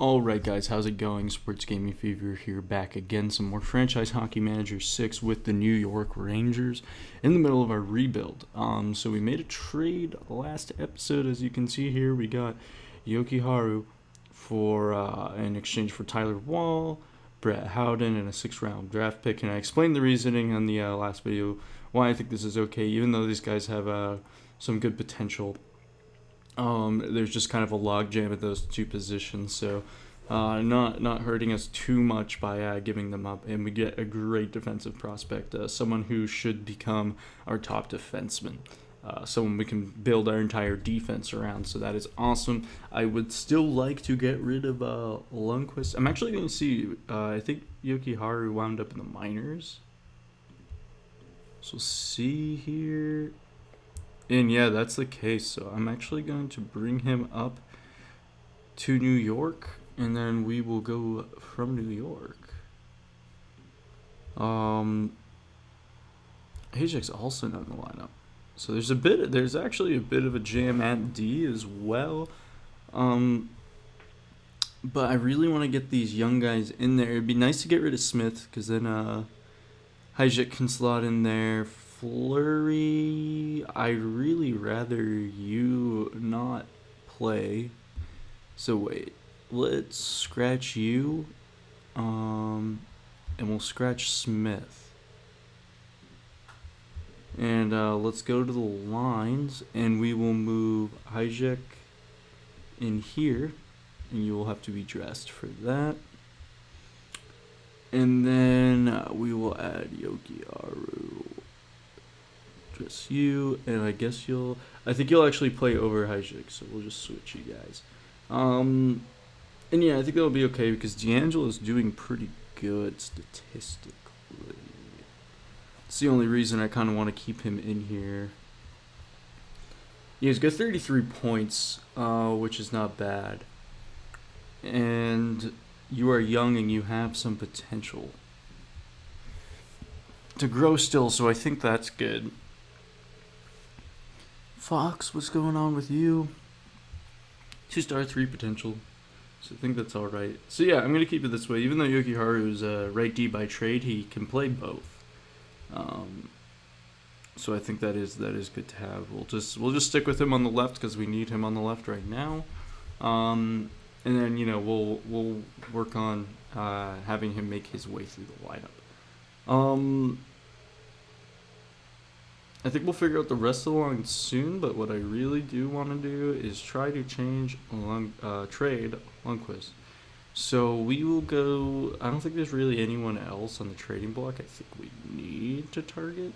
Alright guys, how's it going? Sports Gaming Fever here, back again. Some more Franchise Hockey Manager 6 with the New York Rangers in the middle of our rebuild. So we made a trade last episode. As you can see here, we got Yokiharu for in exchange for Tyler Wall, Brett Howden, and a 6th-round draft pick. And I explained the reasoning on the last video why I think this is okay, even though these guys have some good potential. There's just kind of a logjam at those two positions, so not hurting us too much by giving them up, and we get a great defensive prospect, someone who should become our top defenseman, someone we can build our entire defense around. So that is awesome. I would still like to get rid of Lundqvist. I'm actually going to see. I think Yokiharu wound up in the minors. So see here. And yeah, that's the case. So I'm actually going to bring him up to New York, and then we will go from New York. Ajax also not in the lineup. So there's actually a bit of a jam at D as well. But I really want to get these young guys in there. It'd be nice to get rid of Smith, because then Henrik can slot in there. Fleury, I'd really rather you not play. So wait, let's scratch you, and we'll scratch Smith. And let's go to the lines, and we will move Henrik in here, and you will have to be dressed for that. And then we will add Yokiharu. Dress you, and I think you'll actually play over Henrik, so we'll just switch you guys. And yeah, I think that'll be okay, because D'Angelo's doing pretty good statistically. It's the only reason I kind of want to keep him in here. Yeah, he's got 33 points, which is not bad. And you are young and you have some potential to grow still, so I think that's good. Fox, what's going on with you? 2-star, 3 potential. So I think that's alright. So yeah, I'm going to keep it this way. Even though Yokiharu is right D by trade, he can play both. So I think that is good to have. We'll just stick with him on the left, because we need him on the left right now. And then, we'll work on having him make his way through the lineup. I think we'll figure out the rest of the line soon, but what I really do want to do is try to trade Lundqvist. So we will go. I don't think there's really anyone else on the trading block I think we need to target.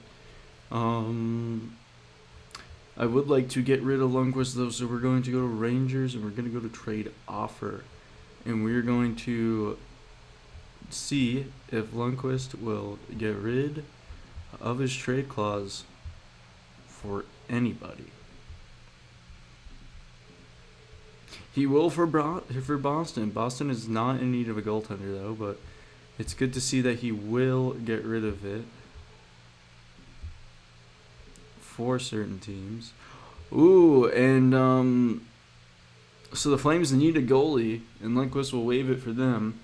I would like to get rid of Lundqvist though, so we're going to go to Rangers, and we're going to go to trade offer, and we're going to see if Lundqvist will get rid of his trade clause for anybody. He will for Boston. Boston is not in need of a goaltender though, but it's good to see that he will get rid of it for certain teams. Ooh, and so the Flames need a goalie, and Lundqvist will waive it for them.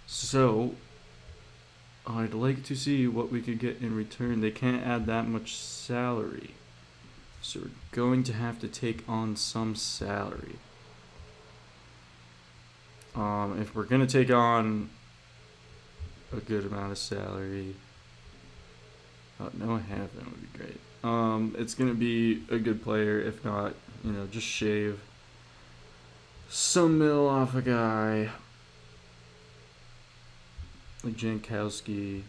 So I'd like to see what we could get in return. They can't add that much salary, so we're going to have to take on some salary. If we're going to take on a good amount of salary, Noah Hanifin would be great. It's going to be a good player. If not, just shave some mil off a guy like Jankowski.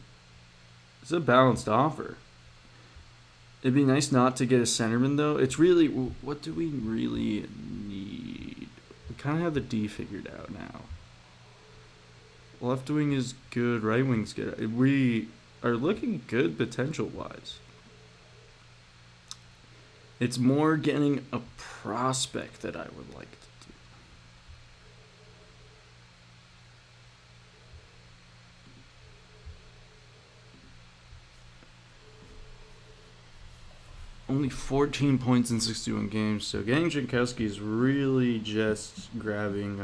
It's a balanced offer. It'd be nice not to get a centerman though. It's really, what do we really need? We kind of have the D figured out now. Left wing is good, right wing's good. We are looking good potential wise. It's more getting a prospect that I would like to do. Only 14 points in 61 games, so getting Jankowski is really just grabbing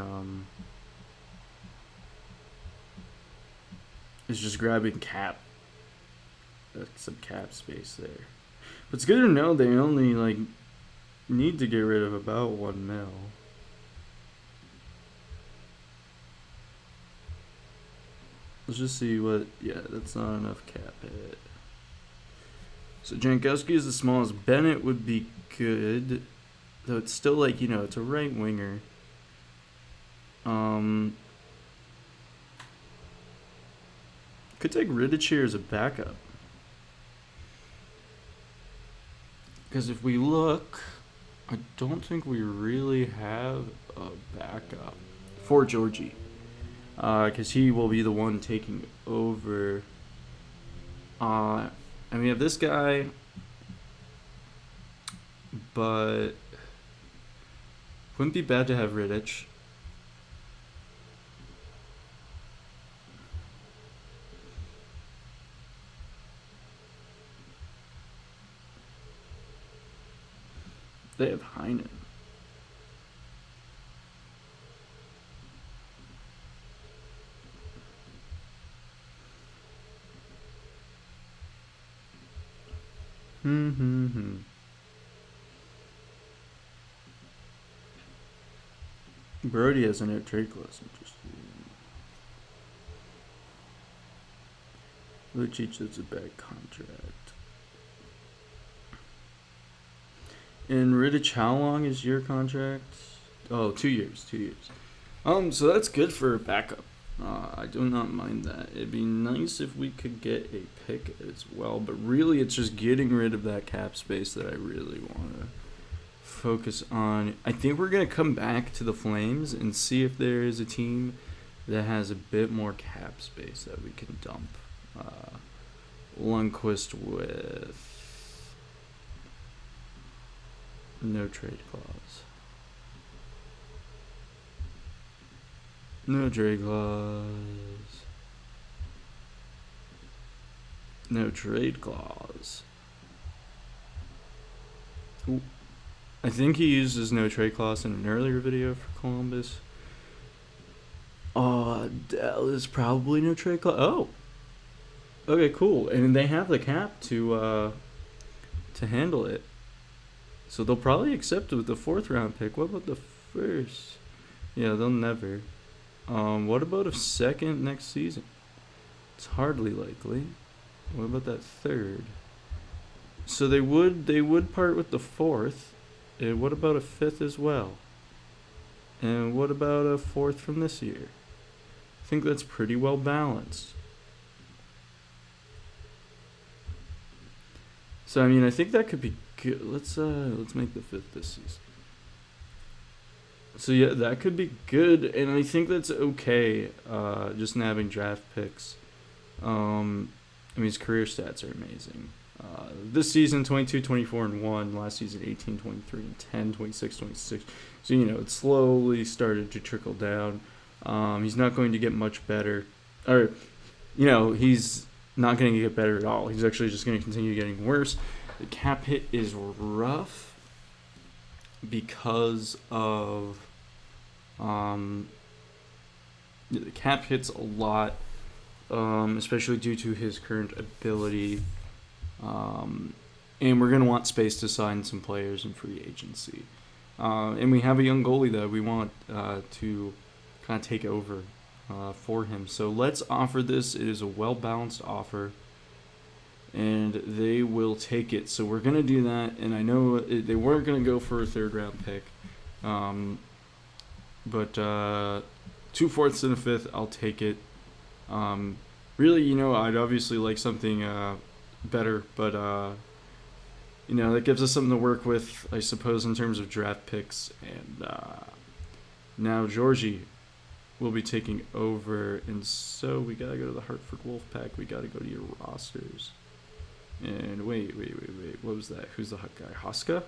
is just grabbing cap. Some cap space there. But it's good to know they only like need to get rid of about 1 mil. Let's just see what. Yeah, that's not enough cap hit. So Jankowski is the smallest. Bennett would be good, though it's still like, you know, it's a right winger. Could take Riddich here as a backup. Because if we look, I don't think we really have a backup for Georgie. Because he will be the one taking over. And we have this guy, but wouldn't be bad to have Riddich. They have Heinen. Brody has a no trade clause. Interesting. Lucic has a bad contract. And Riddich, how long is your contract? Oh, 2 years. 2 years. So that's good for a backup. I do not mind that. It'd be nice if we could get a pick as well, but really it's just getting rid of that cap space that I really want to focus on. I think we're going to come back to the Flames and see if there is a team that has a bit more cap space that we can dump. Lundqvist with no trade clause. No trade clause. No trade clause. Ooh. I think he used his no trade clause in an earlier video for Columbus. Dallas probably no trade clause. Oh. Okay, cool. And they have the cap to handle it. So they'll probably accept it with the 4th round pick. What about the 1st? Yeah, they'll never. What about a 2nd next season? It's hardly likely. What about that 3rd? So they would part with the 4th. And what about a 5th as well? And what about a 4th from this year? I think that's pretty well balanced. So I mean, I think that could be good. Let's make the 5th this season. So yeah, that could be good, and I think that's okay. Just nabbing draft picks. I mean, his career stats are amazing. This season, 22, 24, and 1. Last season, 18, 23, and 10, 26, 26. So, you know, it slowly started to trickle down. He's not going to get much better. Or, you know, he's not going to get better at all. He's actually just going to continue getting worse. The cap hit is rough because of the cap hits a lot, especially due to his current ability. And we're going to want space to sign some players in free agency. And we have a young goalie that we want to kind of take over for him. So let's offer this. It is a well-balanced offer, and they will take it. So we're going to do that, and I know they weren't going to go for a 3rd-round pick. But 2 4ths and a 5th, I'll take it. Really, you know, I'd obviously like something better, but you know, that gives us something to work with, I suppose, in terms of draft picks. And now Georgie will be taking over, and so we gotta go to the Hartford Wolfpack. We gotta go to your rosters. And wait, what was that? Who's the hot guy? Hoska?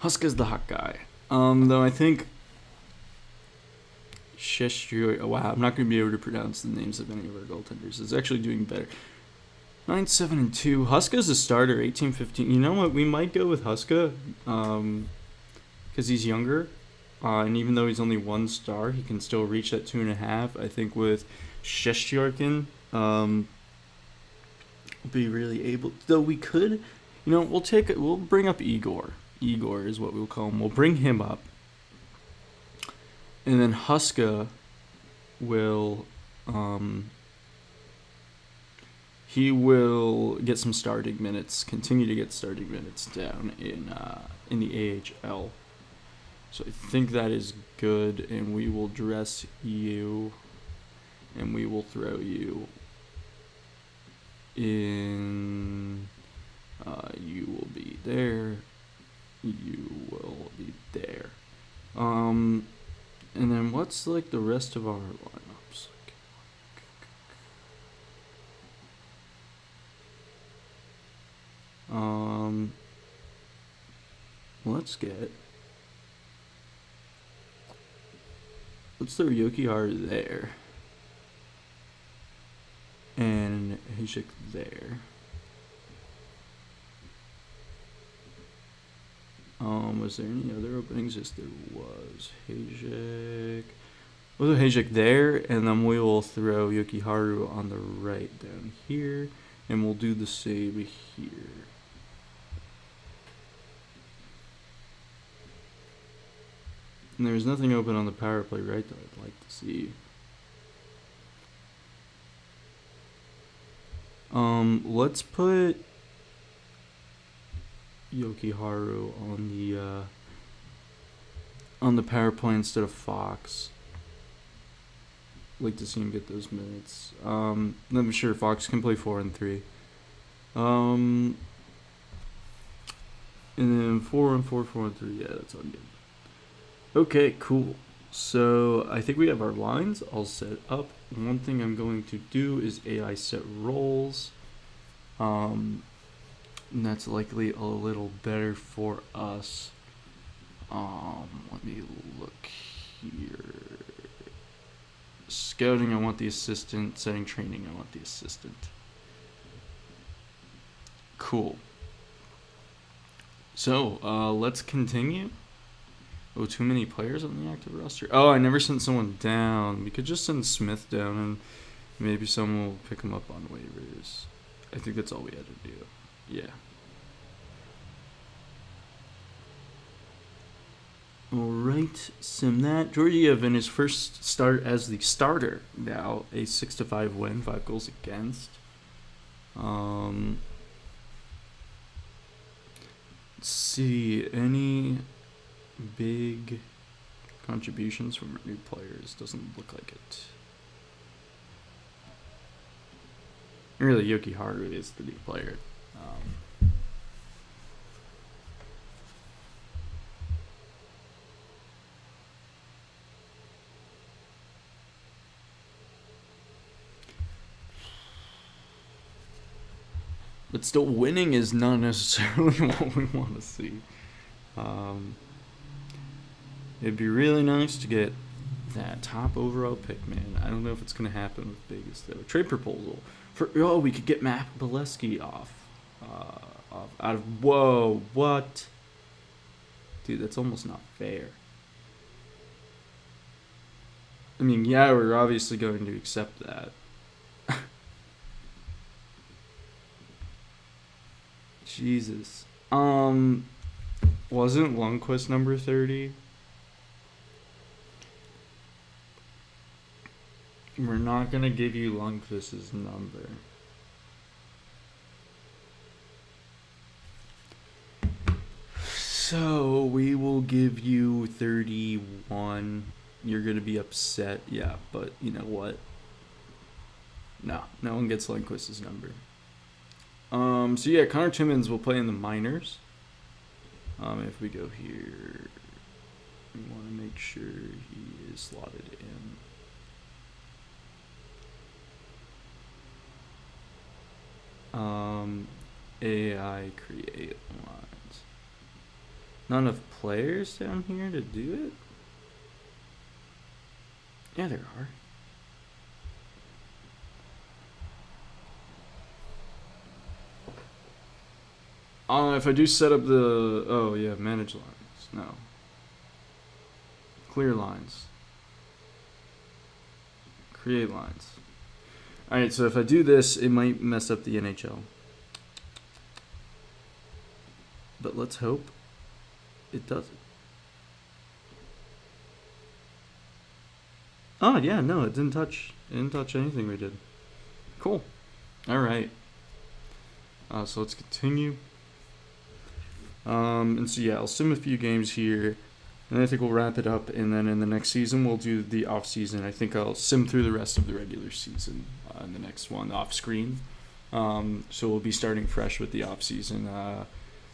Huska's the hot guy. Though I think wow, I'm not going to be able to pronounce the names of any of our goaltenders. It's actually doing better. 9-7-2. Huska's a starter, 18-15. You know what? We might go with Huska because he's younger. And even though he's only 1 star, he can still reach that 2.5. I think with Shestyorkin, be really able. Though we could, we'll bring up Igor. Igor is what we'll call him. We'll bring him up, and then Huska will, he will get some starting minutes. Continue to get starting minutes down in the AHL. So I think that is good, and we will dress you, and we will throw you in. You will be there. You will be there. And then what's like the rest of our lineups? Let's throw Yokiharu there. And Henrik there. Was there any other openings? Yes, there was. Henrik. We'll do Henrik there, and then we will throw Yokiharu on the right down here, and we'll do the same here. And there's nothing open on the power play right that I'd like to see. Let's put Yokiharu on the power play instead of Fox. Like to see him get those minutes. I'm sure Fox can play 4 and 3. And then 4 and 4, 4 and 3. Yeah, that's all good. Okay, cool. So I think we have our lines all set up. One thing I'm going to do is AI set roles. And that's likely a little better for us. Let me look here. Scouting, I want the assistant. Setting training, I want the assistant. Cool. So, let's continue. Oh, too many players on the active roster. Oh, I never sent someone down. We could just send Smith down and maybe someone will pick him up on waivers. I think that's all we had to do. Yeah. Alright, sim that. Georgiev in his first start as the starter. Now a 6-5 win, 5 goals against. Let's see, any big contributions from new players? Doesn't look like it. Really, Yokiharu is the new player. But still, winning is not necessarily what we want to see. It'd be really nice to get that top overall pick, man. I don't know if it's going to happen with Vegas, though. Trade proposal. We could get Matt Bolesky off. Out of... Whoa, what? Dude, that's almost not fair. I mean, yeah, we're obviously going to accept that. Jesus. Wasn't Lundqvist number 30? We're not going to give you Lundqvist's number. So, we will give you 31. You're going to be upset. Yeah, but you know what? No one gets Lundqvist's number. So yeah, Connor Timmins will play in the minors. If we go here, we want to make sure he is slotted in. AI create lines. Not enough players down here to do it? Yeah, there are. If I do set up the... Oh, yeah, manage lines. No. Clear lines. Create lines. Alright, so if I do this, it might mess up the NHL. But let's hope it doesn't. Oh, yeah, no, it didn't touch anything we did. Cool. Alright. So let's continue. And so, yeah, I'll sim a few games here. And I think we'll wrap it up. And then in the next season, we'll do the off-season. I think I'll sim through the rest of the regular season in the next one, off-screen. So we'll be starting fresh with the off-season.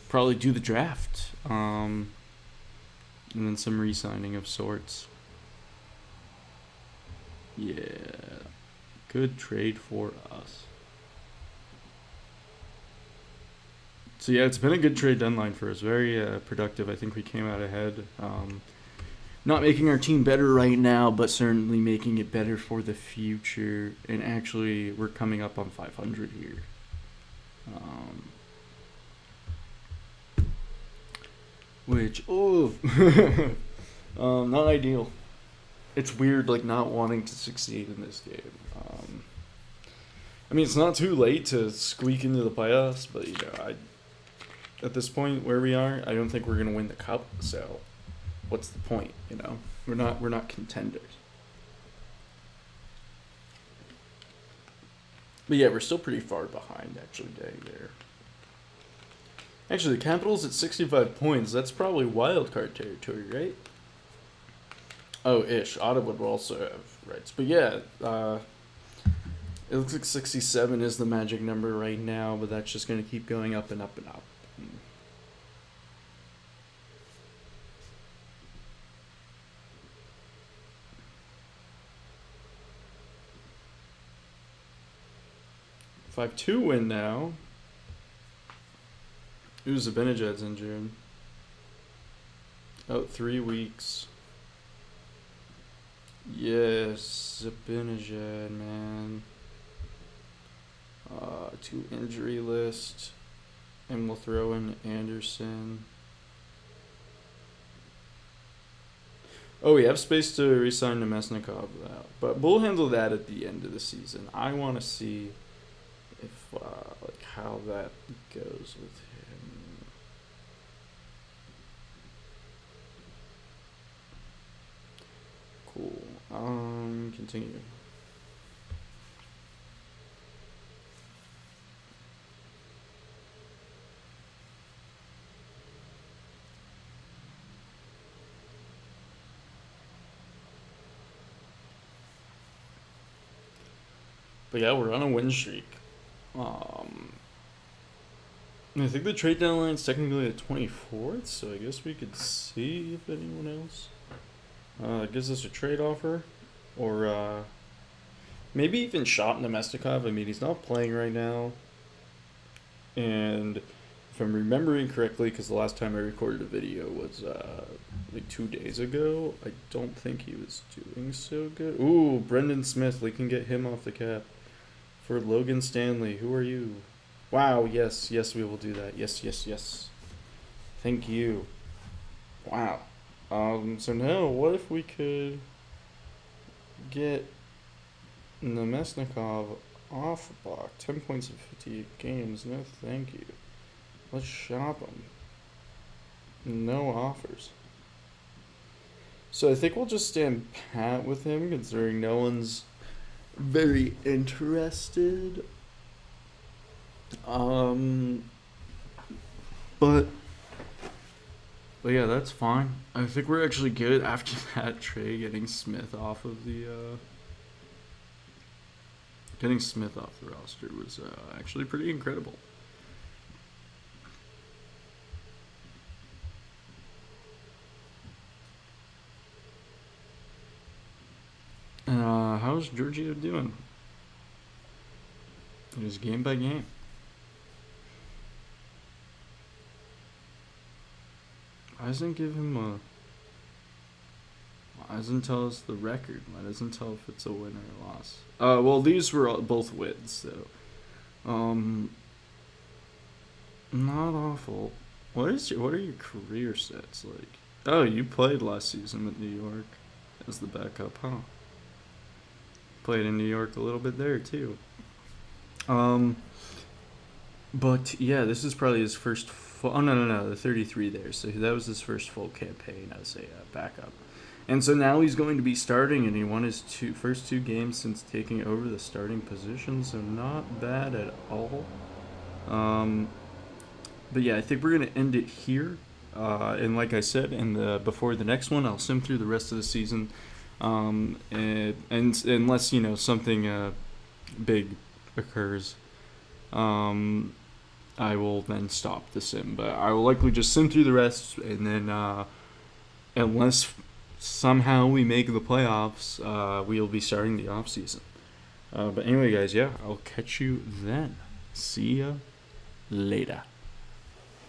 Probably do the draft. And then some re-signing of sorts. Yeah. Good trade for us. So yeah, it's been a good trade deadline for us. Very productive. I think we came out ahead. Not making our team better right now, but certainly making it better for the future. And actually, we're coming up on 500 here. Which, not ideal. It's weird, like, not wanting to succeed in this game. I mean, it's not too late to squeak into the playoffs, but, at this point where we are, I don't think we're going to win the cup, so what's the point, We're not contenders. But yeah, we're still pretty far behind, actually, dang there. Actually, the Capitals at 65 points, that's probably wild card territory, right? Oh, ish. Ottawa would also have rights. But yeah, it looks like 67 is the magic number right now, but that's just going to keep going up and up and up. 5-2 win now. Ooh, Zibanejad's injured. Out 3 weeks. Yes, Zibanejad, man. To injury list. And we'll throw in Anderson. Oh, we have space to re-sign Nemesnikov now. But we'll handle that at the end of the season. I want to see if, how that goes with him. Cool. Continue. But yeah, we're on a win streak. I think the trade deadline is technically the 24th, so I guess we could see if anyone else gives us a trade offer. Or maybe even shop Nemesnikov. I mean, he's not playing right now. And if I'm remembering correctly, because the last time I recorded a video was like 2 days ago, I don't think he was doing so good. Ooh, Brendan Smith. We can get him off the cap. For Logan Stanley. Who are you? Wow, yes, we will do that. Yes. Thank you. Wow. So now, what if we could get Nemesnikov off the block? 10 points in 58 games. No, thank you. Let's shop him. No offers. So I think we'll just stand pat with him, considering no one's very interested. But yeah, that's fine. I think we're actually good after that trade. Getting Smith off the roster was actually pretty incredible. How's Giorgio doing? It is game by game. Why doesn't tell us the record? Why doesn't tell if it's a win or a loss? Well, these were both wins, so not awful. What are your career stats like? Oh, you played last season with New York as the backup, huh? Played in New York a little bit there too. Um, but yeah, this is probably his first. Oh no, the 33 there. So that was his first full campaign as a backup, and so now he's going to be starting, and he won his first two games since taking over the starting position. So not bad at all. Um, but yeah, I think we're gonna end it here. And like I said, before the next one, I'll sim through the rest of the season. And unless something big occurs, um, I will then stop the sim. But I will likely just sim through the rest, and then unless somehow we make the playoffs, we'll be starting the off season. But anyway, guys, yeah, I'll catch you then. See ya later.